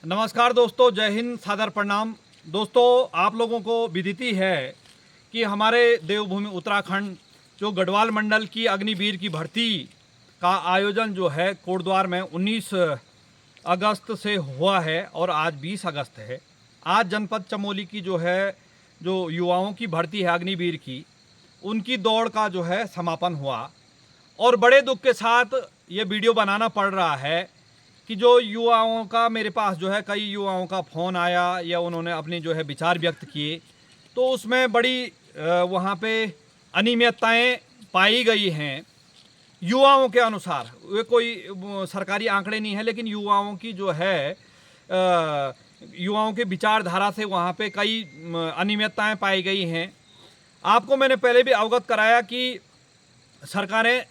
नमस्कार दोस्तों, जय हिंद, सादर प्रणाम। दोस्तों, आप लोगों को विदिती है कि हमारे देवभूमि उत्तराखंड जो गढ़वाल मंडल की अग्निवीर की भर्ती का आयोजन जो है कोटद्वार में 19 अगस्त से हुआ है और आज 20 अगस्त है। आज जनपद चमोली की जो युवाओं की भर्ती है अग्निवीर की, उनकी दौड़ का जो है समापन हुआ और बड़े दुख के साथ ये वीडियो बनाना पड़ रहा है कि जो युवाओं का मेरे पास जो है कई युवाओं का फ़ोन आया या उन्होंने अपने जो है विचार व्यक्त किए, तो उसमें बड़ी वहाँ पे अनियमितताएं पाई गई हैं। युवाओं के अनुसार, वे कोई सरकारी आंकड़े नहीं है, लेकिन युवाओं की जो है युवाओं के विचारधारा से वहाँ पे कई अनियमितताएं पाई गई हैं। आपको मैंने पहले भी अवगत कराया कि सरकारें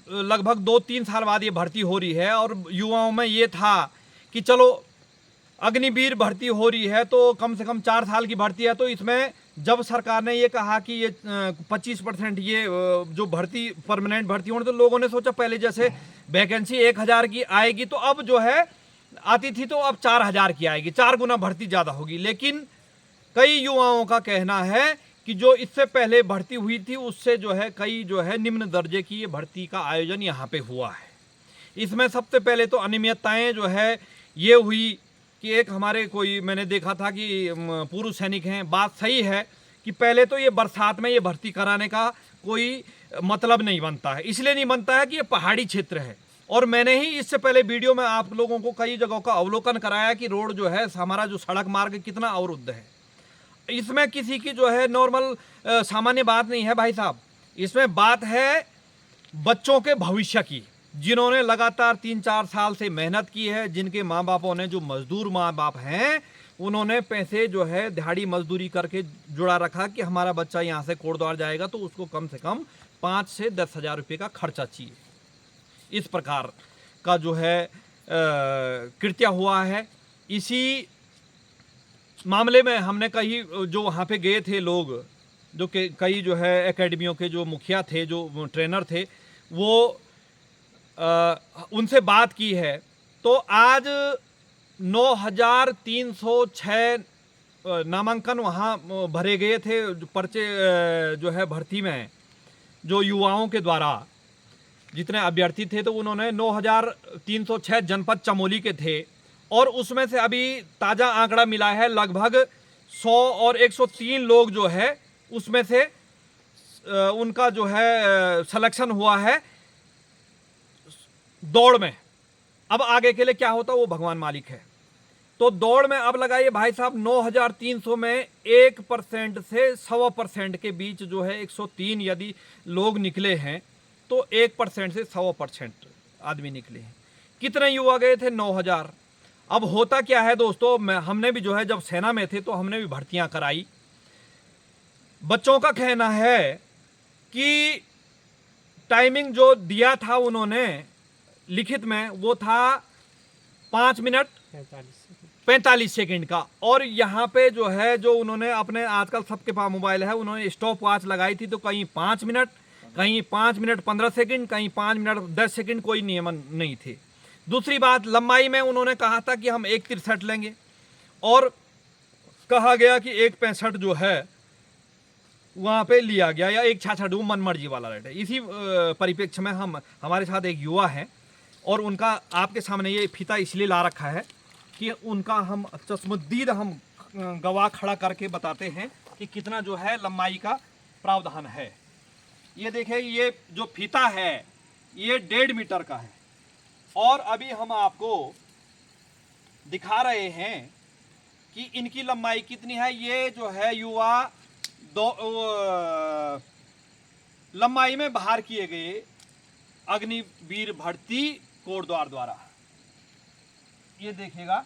लगभग 2-3 साल बाद ये भर्ती हो रही है और युवाओं में ये था कि चलो अग्निवीर भर्ती हो रही है तो कम से कम 4 साल की भर्ती है, तो इसमें जब सरकार ने ये कहा कि ये 25% ये जो भर्ती परमानेंट भर्ती होने, तो लोगों ने सोचा पहले जैसे वैकेंसी 1000 की आएगी तो अब जो है आती थी तो अब 4000 की आएगी, 4 गुना भर्ती ज़्यादा होगी। लेकिन कई युवाओं का कहना है कि जो इससे पहले भर्ती हुई थी उससे जो है कई जो है निम्न दर्जे की ये भर्ती का आयोजन यहाँ पे हुआ है। इसमें सबसे पहले तो अनियमितताएं जो है ये हुई कि एक हमारे कोई मैंने देखा था कि पूर्व सैनिक हैं। बात सही है कि पहले तो ये बरसात में ये भर्ती कराने का कोई मतलब नहीं बनता है, इसलिए नहीं बनता है कि ये पहाड़ी क्षेत्र है। और मैंने ही इससे पहले वीडियो में आप लोगों को कई जगहों का अवलोकन कराया कि रोड जो है हमारा जो सड़क मार्ग कितना अवरुद्ध है। इसमें किसी की जो है नॉर्मल सामान्य बात नहीं है भाई साहब, इसमें बात है बच्चों के भविष्य की, जिन्होंने लगातार 3-4 साल से मेहनत की है, जिनके माँ बापों ने, जो मजदूर माँ बाप हैं, उन्होंने पैसे जो है दिहाड़ी मजदूरी करके जुड़ा रखा कि हमारा बच्चा यहाँ से कोटद्वार जाएगा तो उसको कम से कम 5 से 10 हज़ार रुपये का खर्चा चाहिए। इस प्रकार का जो है कृत्य हुआ है। इसी मामले में हमने कई जो वहाँ पे गए थे लोग, जो कई जो है एकेडमियों के जो मुखिया थे, जो ट्रेनर थे, वो उनसे बात की है। तो आज 9306 नामांकन वहाँ भरे गए थे, पर्चे जो है भर्ती में जो युवाओं के द्वारा जितने अभ्यर्थी थे, तो उन्होंने 9306 जनपद चमोली के थे और उसमें से अभी ताज़ा आंकड़ा मिला है लगभग 100 और 103 लोग जो है उसमें से उनका जो है सिलेक्शन हुआ है दौड़ में। अब आगे के लिए क्या होता वो भगवान मालिक है। तो दौड़ में अब लगाइए भाई साहब, 9300 में 1% से 100% के बीच जो है 103 यदि लोग निकले हैं तो 1% से 100% आदमी निकले हैं। कितने युवा गए थे? 9000। अब होता क्या है दोस्तों, हमने भी जो है जब सेना में थे तो हमने भी भर्तियां कराई। बच्चों का कहना है कि टाइमिंग जो दिया था उन्होंने लिखित में वो था 5 मिनट 45 सेकंड का, और यहाँ पे जो है जो उन्होंने अपने, आजकल सबके पास मोबाइल है, उन्होंने स्टॉप वॉच लगाई थी तो कहीं 5 मिनट, कहीं 5 मिनट 15 सेकंड, कहीं 5 मिनट 10 सेकंड, कोई नियमन नहीं थे। दूसरी बात, लंबाई में उन्होंने कहा था कि हम 1.63 लेंगे और कहा गया कि 1.65 जो है वहाँ पे लिया गया, या 1.66 वो मनमर्जी वाला रेट है। इसी परिप्रेक्ष्य में हमारे साथ एक युवा है और उनका आपके सामने ये फीता इसलिए ला रखा है कि उनका हम चश्मदीद हम गवाह खड़ा करके बताते हैं कि कितना जो है लंबाई का प्रावधान है। ये देखिए, ये जो फीता है ये 1.5 मीटर का है और अभी हम आपको दिखा रहे हैं कि इनकी लंबाई कितनी है। ये जो है युवा लंबाई में बाहर किए गए अग्निवीर भर्ती कोटद्वार द्वारा। ये देखिएगा,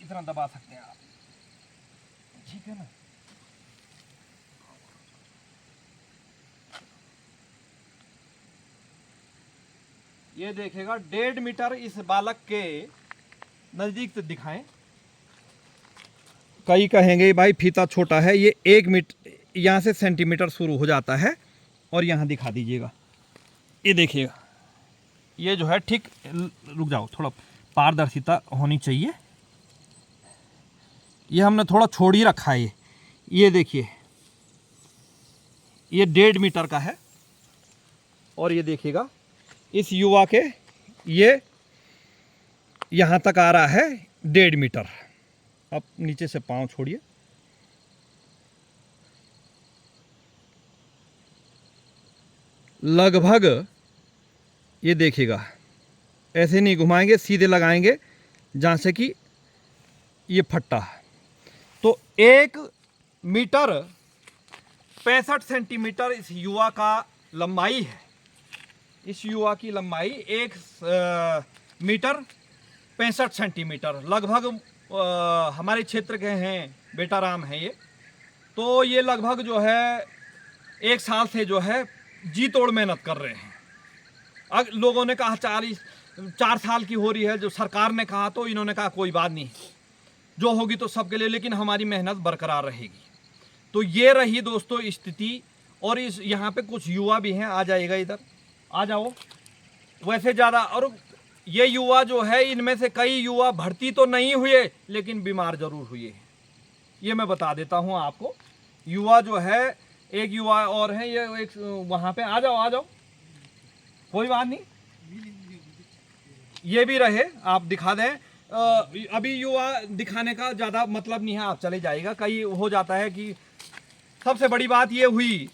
इतना दबा सकते हैं आप, ठीक है ना। ये देखिएगा 1.5 मीटर इस बालक के नजदीक से दिखाएं। कई कहेंगे भाई फीता छोटा है, ये 1 मीटर यहाँ से सेंटीमीटर शुरू हो जाता है और यहाँ दिखा दीजिएगा, ये देखिएगा ये जो है ठीक, रुक जाओ, थोड़ा पारदर्शिता होनी चाहिए। ये हमने थोड़ा छोड़ ही रखा है। ये देखिए, ये 1.5 मीटर का है, और ये देखिएगा इस युवा के ये यहाँ तक आ रहा है 1.5 मीटर। अब नीचे से पाँव छोड़िए, लगभग ये देखिएगा, ऐसे नहीं घुमाएंगे, सीधे लगाएंगे जहाँ से कि ये फट्टा। तो 1 मीटर 65 सेंटीमीटर इस युवा का लंबाई है। इस युवा की लंबाई 1 मीटर 65 सेंटीमीटर लगभग हमारे क्षेत्र के हैं, बेटा राम है ये। तो ये लगभग जो है 1 साल से जो है जी तोड़ मेहनत कर रहे हैं। लोगों ने कहा 4 साल की हो रही है, जो सरकार ने कहा, तो इन्होंने कहा कोई बात नहीं, जो होगी तो सबके लिए, लेकिन हमारी मेहनत बरकरार रहेगी। तो ये रही दोस्तों स्थिति। और इस यहाँ पे कुछ युवा भी हैं, आ जाएगा, इधर आ जाओ। वैसे ज़्यादा, और ये युवा जो है, इनमें से कई युवा भर्ती तो नहीं हुए लेकिन बीमार जरूर हुए हैं। ये मैं बता देता हूँ आपको। युवा जो है, एक युवा और है, ये एक वहाँ पे, आ जाओ, कोई बात नहीं, ये भी रहे, आप दिखा दें। अभी युवा दिखाने का ज़्यादा मतलब नहीं है, आप चले जाइएगा। कई हो जाता है कि सबसे बड़ी बात ये हुई,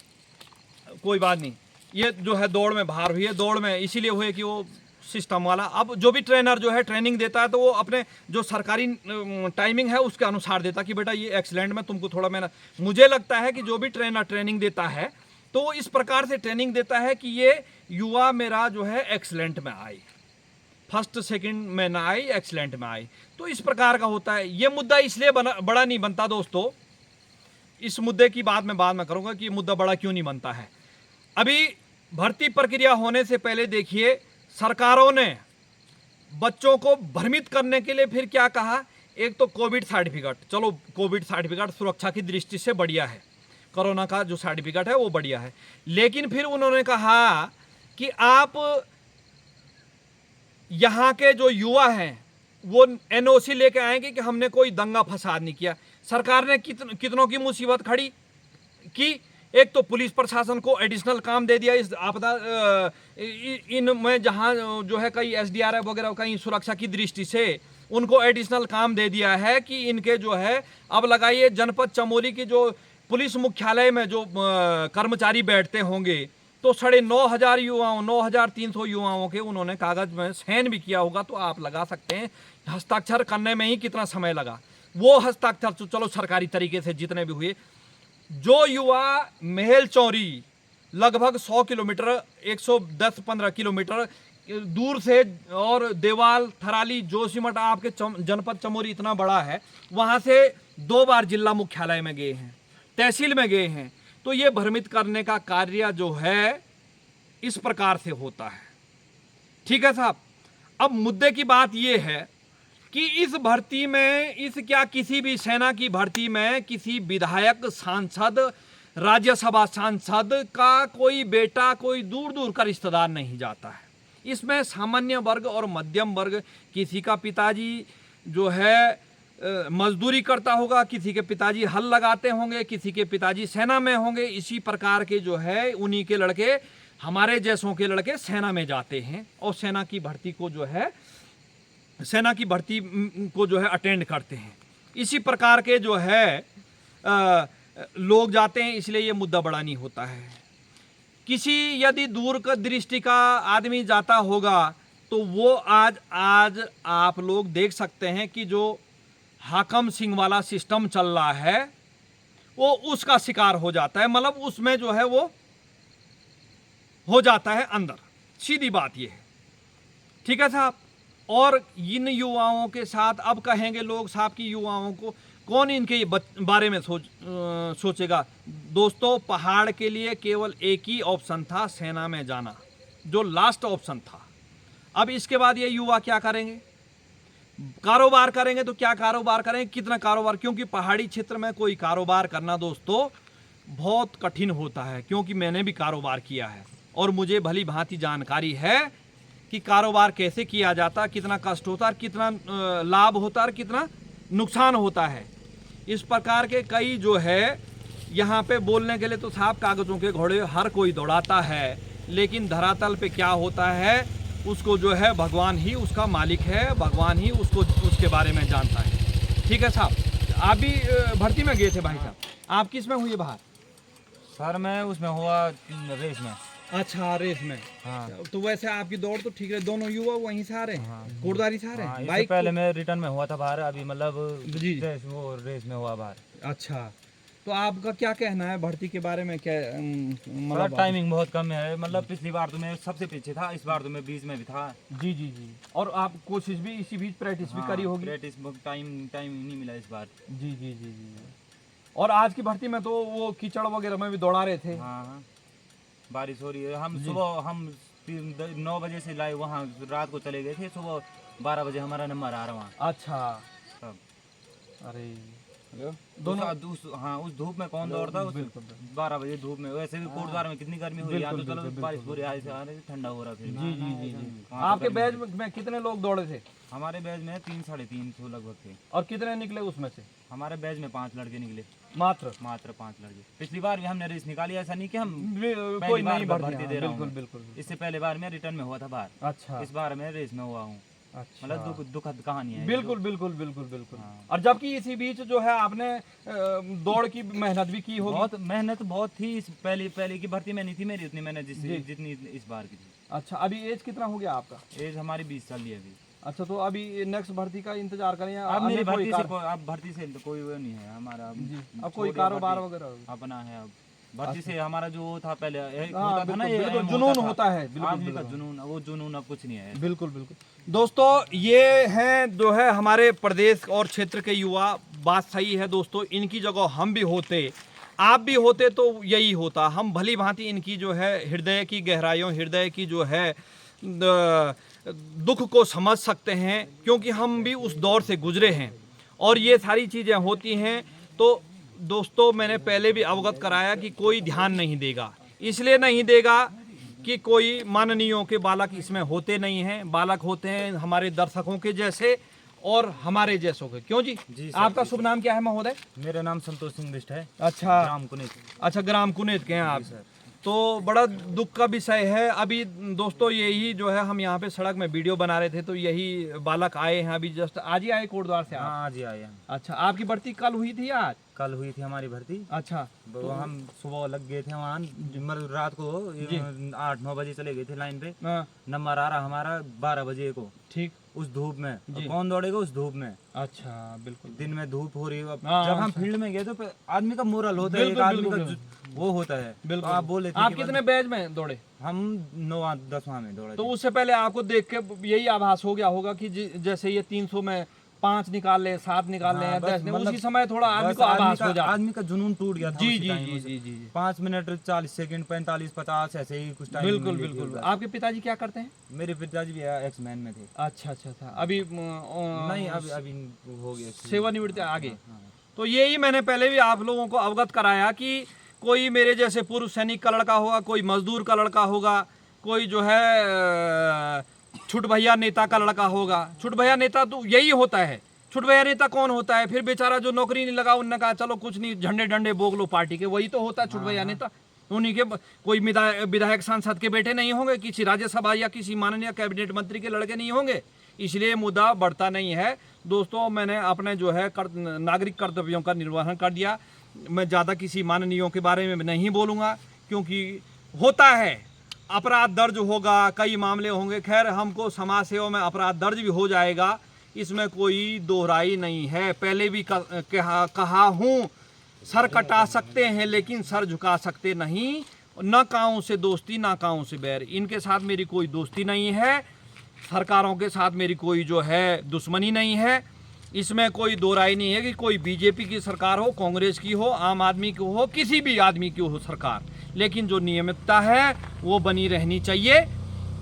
कोई बात नहीं, ये जो है दौड़ में बाहर हुई है, दौड़ में इसीलिए हुए कि वो सिस्टम वाला। अब जो भी ट्रेनर जो है ट्रेनिंग देता है, तो वो अपने जो सरकारी टाइमिंग है उसके अनुसार देता कि बेटा ये एक्सीलेंट में तुमको थोड़ा मेहनत। मुझे लगता है कि जो भी ट्रेनर ट्रेनिंग देता है तो वो इस प्रकार से ट्रेनिंग देता है कि ये युवा मेरा जो है एक्सीलेंट में आए, फर्स्ट सेकंड में ना आए, एक्सीलेंट में आए। तो इस प्रकार का होता है। ये मुद्दा इसलिए बड़ा नहीं बनता दोस्तों, इस मुद्दे की बात मैं बाद में करूंगा कि मुद्दा बड़ा क्यों नहीं बनता है। अभी भर्ती प्रक्रिया होने से पहले देखिए, सरकारों ने बच्चों को भ्रमित करने के लिए फिर क्या कहा, एक तो कोविड सर्टिफिकेट, चलो कोविड सर्टिफिकेट सुरक्षा की दृष्टि से बढ़िया है, कोरोना का जो सर्टिफिकेट है वो बढ़िया है। लेकिन फिर उन्होंने कहा कि आप यहाँ के जो युवा हैं वो एनओसी लेके आएंगे कि हमने कोई दंगा फसाद नहीं किया। सरकार ने कितनों की मुसीबत खड़ी की। एक तो पुलिस प्रशासन को एडिशनल काम दे दिया इस आपदा इनमें, जहाँ जो है कई एसडीआरएफ वगैरह कहीं सुरक्षा की दृष्टि से उनको एडिशनल काम दे दिया है कि इनके जो है, अब लगाइए जनपद चमोली की जो पुलिस मुख्यालय में जो कर्मचारी बैठते होंगे, तो 9,500 युवाओं, 9,300 युवाओं के उन्होंने कागज में साइन भी किया होगा। तो आप लगा सकते हैं हस्ताक्षर करने में ही कितना समय लगा। वो हस्ताक्षर तो चलो सरकारी तरीके से जितने भी हुए। जो युवा महल चौरी लगभग 100 किलोमीटर, 110-15 किलोमीटर दूर से, और देवाल, थराली, जोशीमठ, आपके जनपद चमोली इतना बड़ा है, वहाँ से 2 बार जिला मुख्यालय में गए हैं, तहसील में गए हैं। तो ये भ्रमित करने का कार्य जो है इस प्रकार से होता है। ठीक है साहब। अब मुद्दे की बात ये है कि इस भर्ती में, इस क्या किसी भी सेना की भर्ती में किसी विधायक, सांसद, राज्यसभा सांसद का कोई बेटा, कोई दूर दूर का रिश्तेदार नहीं जाता है। इसमें सामान्य वर्ग और मध्यम वर्ग, किसी का पिताजी जो है मजदूरी करता होगा, किसी के पिताजी हल लगाते होंगे, किसी के पिताजी सेना में होंगे। इसी प्रकार के जो है उन्हीं के लड़के, हमारे जैसों के लड़के सेना में जाते हैं और सेना की भर्ती को जो है अटेंड करते हैं। इसी प्रकार के जो है लोग जाते हैं, इसलिए ये मुद्दा बड़ा नहीं होता है। किसी यदि दूर का दृष्टि का आदमी जाता होगा तो वो आज आप लोग देख सकते हैं कि जो हाकम सिंह वाला सिस्टम चल रहा है वो उसका शिकार हो जाता है, मतलब उसमें जो है वो हो जाता है अंदर। सीधी बात ये है। ठीक है साहब। और इन युवाओं के साथ अब कहेंगे लोग साहब की युवाओं को कौन इनके बारे में सोचेगा। दोस्तों, पहाड़ के लिए केवल एक ही ऑप्शन था, सेना में जाना, जो लास्ट ऑप्शन था। अब इसके बाद ये युवा क्या करेंगे? कारोबार करेंगे। तो क्या कारोबार करेंगे, कितना कारोबार? क्योंकि पहाड़ी क्षेत्र में कोई कारोबार करना दोस्तों बहुत कठिन होता है, क्योंकि मैंने भी कारोबार किया है और मुझे भली भांति जानकारी है कि कारोबार कैसे किया जाता, कितना कष्ट होता है, कितना लाभ होता है और कितना नुकसान होता है। इस प्रकार के कई जो है यहाँ पे बोलने के लिए तो साहब कागज़ों के घोड़े हर कोई दौड़ाता है, लेकिन धरातल पे क्या होता है उसको जो है भगवान ही उसका मालिक है, भगवान ही उसको उसके बारे में जानता है। ठीक है साहब, आप भी भर्ती में गए थे भाई साहब, आप किस में हुए बाहर? सर मैं उसमें हुआ रेस में। अच्छा, रेस में। हाँ। तो वैसे आपकी दौड़ तो ठीक है, दोनों युवा वहीं से आ रहे हैं? हाँ। कोटद्वारी से आ रहे हाँ, हैं? इससे बाइक पहले मैं रिटर्न में हुआ था बाहर, अभी मतलब जी। रेस में हुआ बाहर। अच्छा, तो आपका क्या कहना है भर्ती के बारे में? क्या मतलब टाइमिंग बहुत कम है, मतलब पिछली बार तो मैं सबसे पीछे था, इस बार तो मैं बीच में भी था। जी जी जी। और आप कोशिश भी इसी बीच प्रैक्टिस भी करी होगी? प्रैक्टिस टाइम नहीं मिला इस बार। जी जी जी जी। और आज की भर्ती में तो वो कीचड़ वगैरह में भी दौड़ा रहे थे। हाँ, बारिश हो रही है। हम सुबह 9 बजे से लाए वहाँ, रात को चले गए थे, सुबह 12 बजे हमारा नंबर आ रहा वहाँ। अच्छा सब। अरे दोनों हाँ, उस धूप में कौन दौड़ता है? 12 बजे धूप में। वैसे भी कोटद्वार में कितनी गर्मी हुई, यहाँ तो चलो बारिश पूरी आ रही, ठंडा हो रहा फिर। जी जी जी जी। आपके बैच में कितने लोग दौड़े थे? हमारे बैच में 300-350 लगभग थे। और कितने निकले उसमें से? हमारे बैच में 5 लड़के निकले। मात्र 5 लड़के। पिछली बार भी हमने रेस निकाली, ऐसा नहीं कि हम कोई नहीं भर्ती दे रहा हूँ। बिल्कुल बिल्कुल। इससे पहले बार मैं रिटर्न में हुआ था बाहर। अच्छा, इस बार मैं रेस में हुआ हूँ। अच्छा, मतलब दुखद कहानी है। बिल्कुल बिल्कुल बिल्कुल बिल्कुल। हाँ। और जबकि इसी बीच जो है आपने दौड़ की मेहनत भी की होगी। बहुत मेहनत बहुत थी। इस पहले की भर्ती में नहीं थी मेरी उतनी मेहनत जितनी इस बार की थी। अच्छा, अभी एज कितना हो गया आपका? एज हमारी 20 साल है अभी। अच्छा, तो अभी नेक्स्ट भर्ती का इंतजार करें या अब मेरी अन्य कोई भर्ती से तो कोई वो नहीं है हमारा। जी, अब कोई कारोबार वगैरह अपना है। अब भर्ती से हमारा जो था पहले हाँ, होता था ना, ये बिल्कुल जुनून होता है। आदमी का जुनून, वो जुनून अब कुछ नहीं है। बिल्कुल बिल्कुल। दोस्तों ये हैं जो है हमारे प्रदेश और क्षेत्र के युवा। बात सही है दोस्तों, इनकी जगह हम भी होते, आप भी होते तो यही होता। हम भली भांति इनकी जो है हृदय की गहराइयों, हृदय की जो है दुख को समझ सकते हैं, क्योंकि हम भी उस दौर से गुजरे हैं और ये सारी चीज़ें होती हैं। तो दोस्तों मैंने पहले भी अवगत कराया कि कोई ध्यान नहीं देगा, इसलिए नहीं देगा कि कोई माननीयों के बालक इसमें होते नहीं हैं। बालक होते हैं हमारे दर्शकों के जैसे और हमारे जैसों के। क्यों जी? आपका शुभ नाम क्या है महोदय? मेरा नाम संतोष सिंह बिष्ट है। अच्छा, ग्राम कुनेत। अच्छा, ग्राम कुनेत के हैं आप। तो बड़ा दुख का विषय है। अभी दोस्तों यही जो है हम यहाँ पे सड़क में वीडियो बना रहे थे, तो यही बालक आए हैं अभी, जस्ट आज ही आए कोटद्वार से। हाँ, आज ही आए हैं। अच्छा, आपकी भर्ती कल हुई थी या आज? कल हुई थी हमारी भर्ती। अच्छा, तो हम सुबह लग गए थे वहाँ, रात को 8-9 बजे चले गए थे लाइन पे। नंबर आ रहा हमारा 12 बजे को। ठीक, उस धूप में कौन दौड़ेगा उस धूप में? अच्छा, बिल्कुल। दिन में धूप हो रही है। जब हम फील्ड में गए तो आदमी का मोरल होता है, एक आदमी का वो होता है। बिल्कुल। आप बोले थे, आप कितने बैच में दौड़े? हम 9-10वां में दौड़े। तो उससे पहले आपको देख के यही आभास हो गया होगा कि जैसे ये 300 में 5 निकाल ले, 7 निकाल ले, 10 मतलब उसी समय थोड़ा आदमी को आभास हो जाता। आदमी का जुनून टूट गया था। जी जी जी जी जी। 5 मिनट 40 सेकंड 45-50 ऐसे ही कुछ टाइम। बिल्कुल बिल्कुल। आपके पिताजी क्या करते हैं? मेरे पिताजी भी एक्समैन में थे। अच्छा अच्छा था। अभी नहीं, अभी हो गया सेवानिवृत्ति आगे। तो यही मैंने पहले भी आप लोगों को अवगत कराया कि कोई मेरे जैसे पूर्व सैनिक का लड़का होगा, कोई मजदूर का लड़का होगा, कोई जो है छुट भैया नेता का लड़का होगा। छुट भैया नेता तो यही होता है। छुट भैया नेता कौन होता है? फिर बेचारा जो नौकरी नहीं लगा, उनने कहा चलो कुछ नहीं, झंडे डंडे बोग लो पार्टी के, वही तो होता है छुट भैया नेता। उन्हीं के कोई विधायक सांसद के बेटे नहीं होंगे, किसी राज्यसभा या किसी माननीय कैबिनेट मंत्री के लड़के नहीं होंगे। इसलिए मुद्दा बढ़ता नहीं है। दोस्तों मैंने अपने जो है नागरिक कर्तव्यों का निर्वहन कर दिया। मैं ज़्यादा किसी माननीयों के बारे में नहीं बोलूँगा, क्योंकि होता है अपराध दर्ज होगा, कई मामले होंगे। खैर हमको समाज सेवा में अपराध दर्ज भी हो जाएगा, इसमें कोई दोहराई नहीं है। पहले भी कहा हूँ, सर कटा सकते हैं लेकिन सर झुका सकते नहीं। न काऊ से दोस्ती ना काऊ से बैर। इनके साथ मेरी कोई दोस्ती नहीं है, सरकारों के साथ मेरी कोई जो है दुश्मनी नहीं है। इसमें कोई दो राय नहीं है कि कोई बीजेपी की सरकार हो, कांग्रेस की हो, आम आदमी की हो, किसी भी आदमी की हो सरकार, लेकिन जो नियमितता है वो बनी रहनी चाहिए।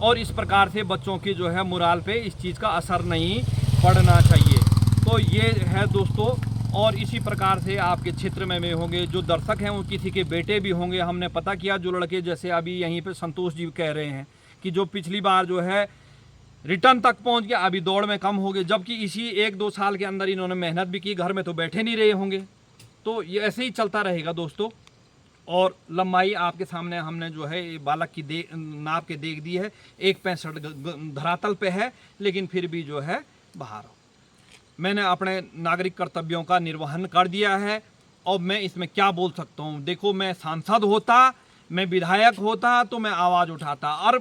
और इस प्रकार से बच्चों की जो है मोराल पे इस चीज़ का असर नहीं पड़ना चाहिए। तो ये है दोस्तों। और इसी प्रकार से आपके क्षेत्र में होंगे जो दर्शक हैं, वो किसी के बेटे भी होंगे। हमने पता किया जो लड़के, जैसे अभी यहीं पे संतोष जी कह रहे हैं कि जो पिछली बार जो है रिटर्न तक पहुंच गया, अभी दौड़ में कम हो गए, जबकि इसी 1-2 साल के अंदर इन्होंने मेहनत भी की, घर में तो बैठे नहीं रहे होंगे। तो ये ऐसे ही चलता रहेगा दोस्तों। और लंबाई आपके सामने हमने जो है ये बालक की नाप के देख दी है, 1.65 धरातल पे है, लेकिन फिर भी जो है बाहर हो। मैंने अपने नागरिक कर्तव्यों का निर्वहन कर दिया है। और मैं इसमें क्या बोल सकता हूँ, देखो मैं सांसद होता, मैं विधायक होता तो मैं आवाज़ उठाता। और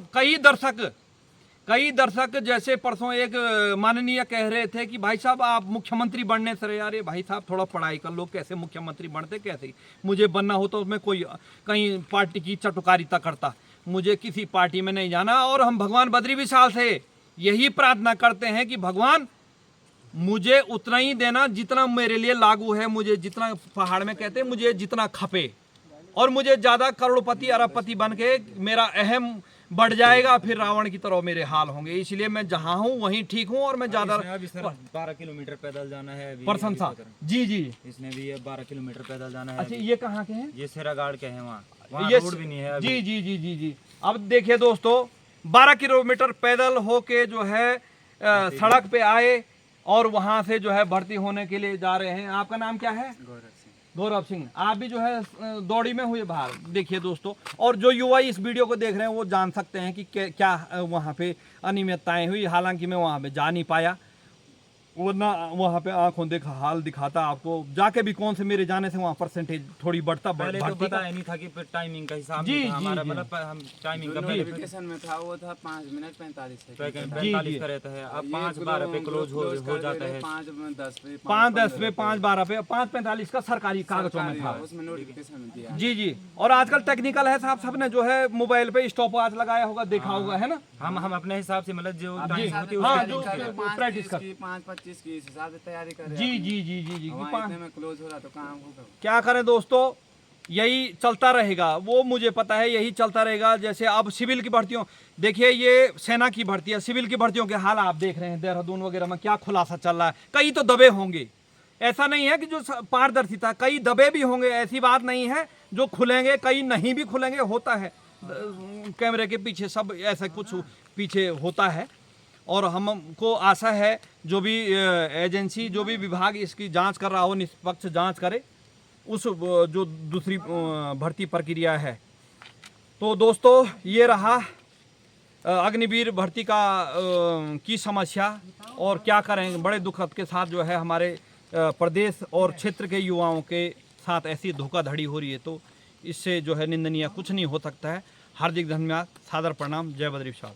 कई दर्शक जैसे परसों एक माननीय कह रहे थे कि भाई साहब आप मुख्यमंत्री बनने से, अरे भाई साहब थोड़ा पढ़ाई कर लो, कैसे मुख्यमंत्री बनते, कैसे मुझे बनना हो तो मैं कोई कहीं पार्टी की चटुकारिता करता, मुझे किसी पार्टी में नहीं जाना। और हम भगवान बद्री विशाल से यही प्रार्थना करते हैं कि भगवान मुझे उतना ही देना जितना मेरे लिए लागू है, मुझे जितना पहाड़ में कहते हैं मुझे जितना खपे, और मुझे ज़्यादा करोड़पति अरबपति बन के मेरा अहम बढ़ जाएगा, फिर रावण की तरह मेरे हाल होंगे। इसलिए मैं जहाँ हूँ वहीं ठीक हूँ। और मैं ज़्यादा 12 किलोमीटर पैदल जाना है प्रशंसा जी जी, इसने भी 12 किलोमीटर पैदल जाना है। अच्छा ये कहाँ के हैं? ये सेरागाड़ के हैं, वहाँ ये रोड भी नहीं है अभी। जी जी जी जी जी। अब देखिए दोस्तों, 12 किलोमीटर पैदल होके जो है सड़क पे आए और वहाँ से जो है भर्ती होने के लिए जा रहे हैं। आपका नाम क्या है? गौरव सिंह। आप भी जो है दौड़ी में हुए बाहर। देखिए दोस्तों, और जो युवा इस वीडियो को देख रहे हैं वो जान सकते हैं कि क्या वहाँ पे अनियमितताएं हुई। हालांकि मैं वहाँ पे जा नहीं पाया, वरना वहाँ पे आंखों देखा हाल दिखाता आपको। जाके भी कौन से मेरे जाने से वहाँ परसेंटेज थोड़ी बढ़ता पहले तो पता ही नहीं था कि टाइमिंग का हिसाब नहीं था हमारा, मतलब हम टाइमिंग का नोटिफिकेशन में था वो था 5 मिनट 45 सेकंड 45 का रहता है। अब 5:12 पे क्लोज हो जाता है, 5:10 पे 5:10 पे 5:12 पे 5:45 का सरकारी कागजों में था उसमें नोटिफिकेशन में दिया। जी जी। और आजकल टेक्निकल है साहब, सबने जो है मोबाइल पे स्टॉप वॉच लगाया होगा, देखा होगा, है ना। हम अपने हिसाब से मतलब जो टाइम होती है हाँ, उसके जो प्रैक्टिस कर 5:25 की इस हिसाब से तैयारी कर रहे जी जी जी जी जी। हैं। इतने में क्लोज हो रहा तो काम होगा। क्या करें दोस्तों, यही चलता रहेगा, वो मुझे पता है, यही चलता रहेगा। जैसे अब सिविल की भर्तियों, देखिए ये सेना की भर्ती है, सिविल की भर्तियों के हाल आप देख रहे हैं देहरादून वगैरह में क्या खुलासा चल रहा है। कई तो दबे होंगे, ऐसा नहीं है कि जो पारदर्शिता, कई दबे भी होंगे, ऐसी बात नहीं है। जो खुलेंगे कई नहीं भी खुलेंगे, होता है कैमरे के पीछे सब ऐसा कुछ पीछे होता है। और हमको आशा है जो भी एजेंसी, जो भी विभाग इसकी जांच कर रहा हो, निष्पक्ष जांच करे उस जो दूसरी भर्ती प्रक्रिया है। तो दोस्तों ये रहा अग्निवीर भर्ती का की समस्या। और क्या करें, बड़े दुखद के साथ जो है हमारे प्रदेश और क्षेत्र के युवाओं के साथ ऐसी धोखाधड़ी हो रही है। तो इससे जो है निंदनीय कुछ नहीं हो सकता है। हार्दिक धन्यवाद, सादर प्रणाम, जय बद्री विशाल।